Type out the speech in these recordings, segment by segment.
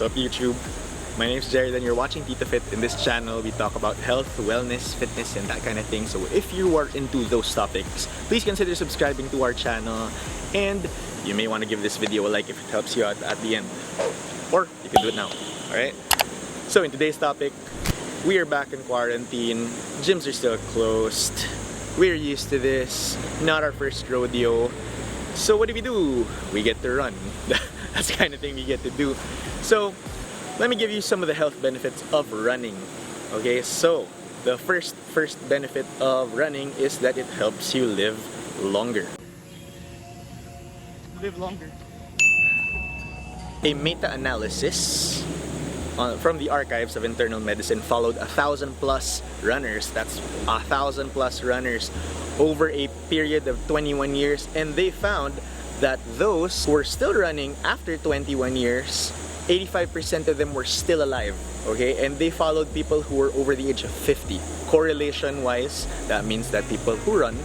up, YouTube? My name is Jared and you're watching TitoFit. In this channel, we talk about health, wellness, fitness, and that kind of thing. So if you are into those topics, please consider subscribing to our channel. And you may want to give this video a like if it helps you out at the end. Or you can do it now, alright? So in today's topic, we are back in quarantine. Gyms are still closed. We're used to this. Not our first rodeo. So what do? We get to run. That's the kind of thing we get to do. So let me give you some of the health benefits of running. Okay, so the first benefit of running is that it helps you live longer. Live longer. A meta-analysis from the archives of internal medicine followed 1,000+ runners. That's 1,000+ runners over a period of 21 years, and they found that those who were still running after 21 years, 85% of them were still alive. Okay, and they followed people who were over the age of 50. Correlation-wise, that means that people who run,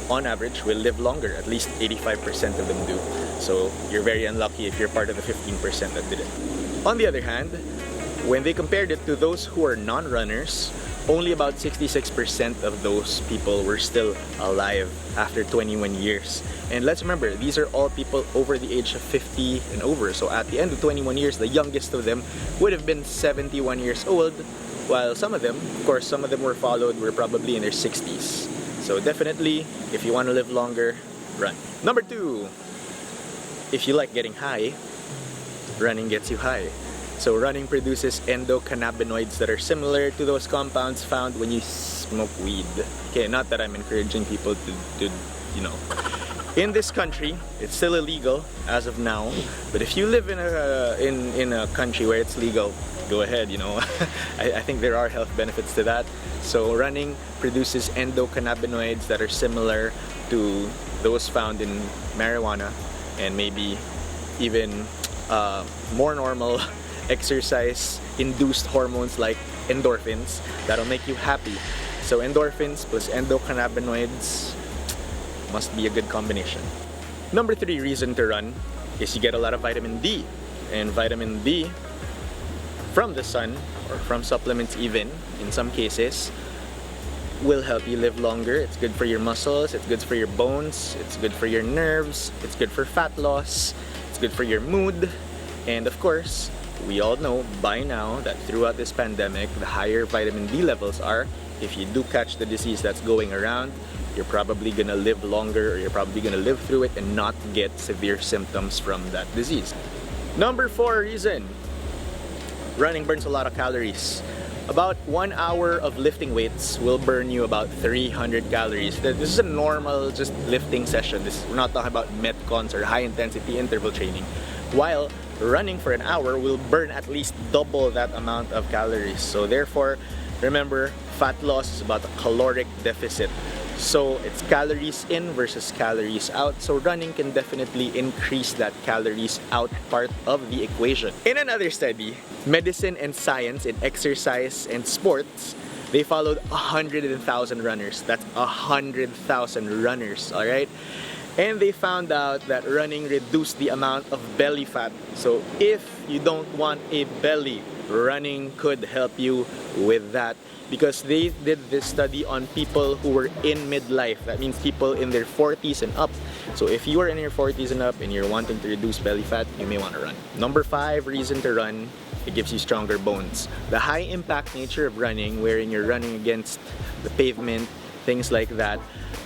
on average, will live longer. At least 85% of them do. So you're very unlucky if you're part of the 15% that did it. On the other hand, when they compared it to those who are non-runners, only about 66% of those people were still alive after 21 years. And let's remember, these are all people over the age of 50 and over. So at the end of 21 years, the youngest of them would have been 71 years old, while some of them, of course, some of them were probably in their 60s. So definitely, if you want to live longer, run. Number 2, if you like getting high, running gets you high. So running produces endocannabinoids that are similar to those compounds found when you smoke weed. Okay, not that I'm encouraging people to in this country, it's still illegal as of now. But if you live in a country where it's legal, go ahead. I think there are health benefits to that. So running produces endocannabinoids that are similar to those found in marijuana, and maybe even more normal exercise-induced hormones like endorphins that'll make you happy. So endorphins plus endocannabinoids must be a good combination. Number 3 reason to run is you get a lot of vitamin D. And vitamin D from the sun, or from supplements even, in some cases, will help you live longer. It's good for your muscles, it's good for your bones, it's good for your nerves, it's good for fat loss, it's good for your mood, and of course, we all know by now that throughout this pandemic, the higher vitamin D levels are, if you do catch the disease that's going around, you're probably gonna live longer, or you're probably gonna live through it and not get severe symptoms from that disease. Number 4 reason, running burns a lot of calories. About 1 hour of lifting weights will burn you about 300 calories. This is a normal just lifting session. We're not talking about metcons or high intensity interval training. While running for an hour will burn at least double that amount of calories. So therefore, remember, fat loss is about a caloric deficit. So it's calories in versus calories out. So running can definitely increase that calories out part of the equation. In another study, medicine and science in exercise and sports, they followed 100,000 runners. That's 100,000 runners, alright? And they found out that running reduced the amount of belly fat. So if you don't want a belly, running could help you with that. Because they did this study on people who were in midlife. That means people in their 40s and up. So if you are in your 40s and up and you're wanting to reduce belly fat, you may want to run. Number 5 reason to run, it gives you stronger bones. The high impact nature of running, wherein you're running against the pavement, things like that,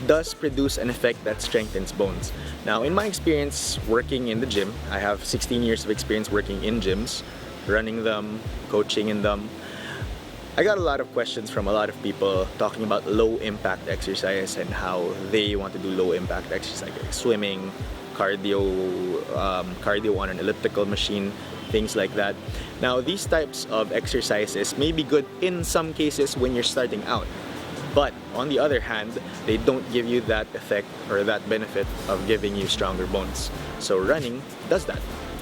does produce an effect that strengthens bones. Now, in my experience working in the gym, I have 16 years of experience working in gyms, running them, coaching in them. I got a lot of questions from a lot of people talking about low impact exercise and how they want to do low impact exercise like swimming, cardio on an elliptical machine, things like that. Now, these types of exercises may be good in some cases when you're starting out. But on the other hand, they don't give you that effect or that benefit of giving you stronger bones. So running does that.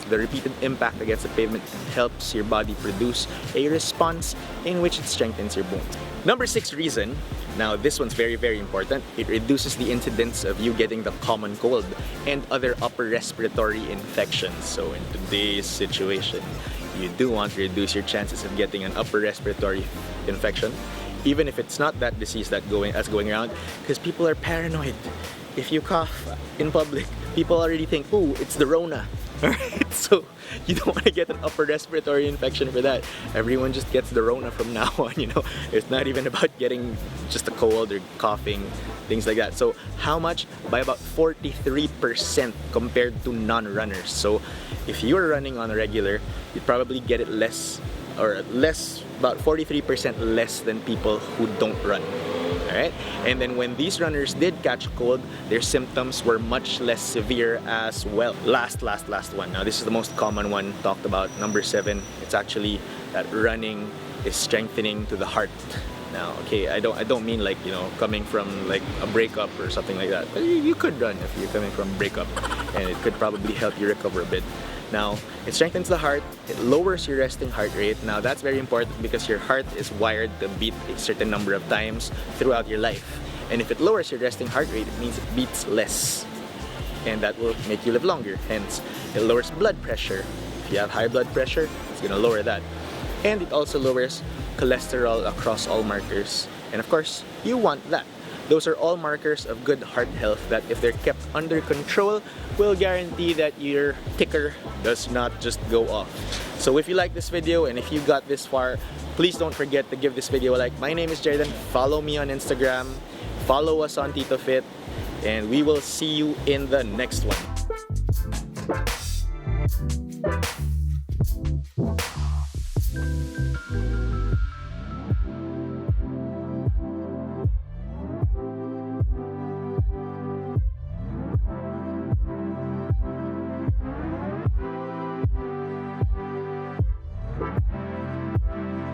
The repeated impact against the pavement helps your body produce a response in which it strengthens your bones. Number 6 reason, now this one's very, very important. It reduces the incidence of you getting the common cold and other upper respiratory infections. So in today's situation, you do want to reduce your chances of getting an upper respiratory infection, even if it's not that disease that's going around, because people are paranoid. If you cough in public, people already think, oh, it's the Rona. Alright, so you don't want to get an upper respiratory infection for that. Everyone just gets the Rona from now on, you know. It's not even about getting just a cold or coughing, things like that. So how much? By about 43% compared to non-runners. So if you're running on a regular, you'd probably get it less, or less, about 43% less than people who don't run. Alright? And then when these runners did catch a cold, their symptoms were much less severe as well. Last one. Now this is the most common one talked about, number 7. It's actually that running is strengthening to the heart. Now, okay, I don't mean like, you know, coming from like a breakup or something like that. But you could run if you're coming from a breakup, and it could probably help you recover a bit. Now, it strengthens the heart, it lowers your resting heart rate. Now, that's very important because your heart is wired to beat a certain number of times throughout your life. And if it lowers your resting heart rate, it means it beats less. And that will make you live longer. Hence, it lowers blood pressure. If you have high blood pressure, it's gonna lower that. And it also lowers cholesterol across all markers. And of course, you want that. Those are all markers of good heart health that, if they're kept under control, will guarantee that your ticker does not just go off. So if you like this video and if you got this far, please don't forget to give this video a like. My name is Jordan. Follow me on Instagram. Follow us on TitoFit. And we will see you in the next one.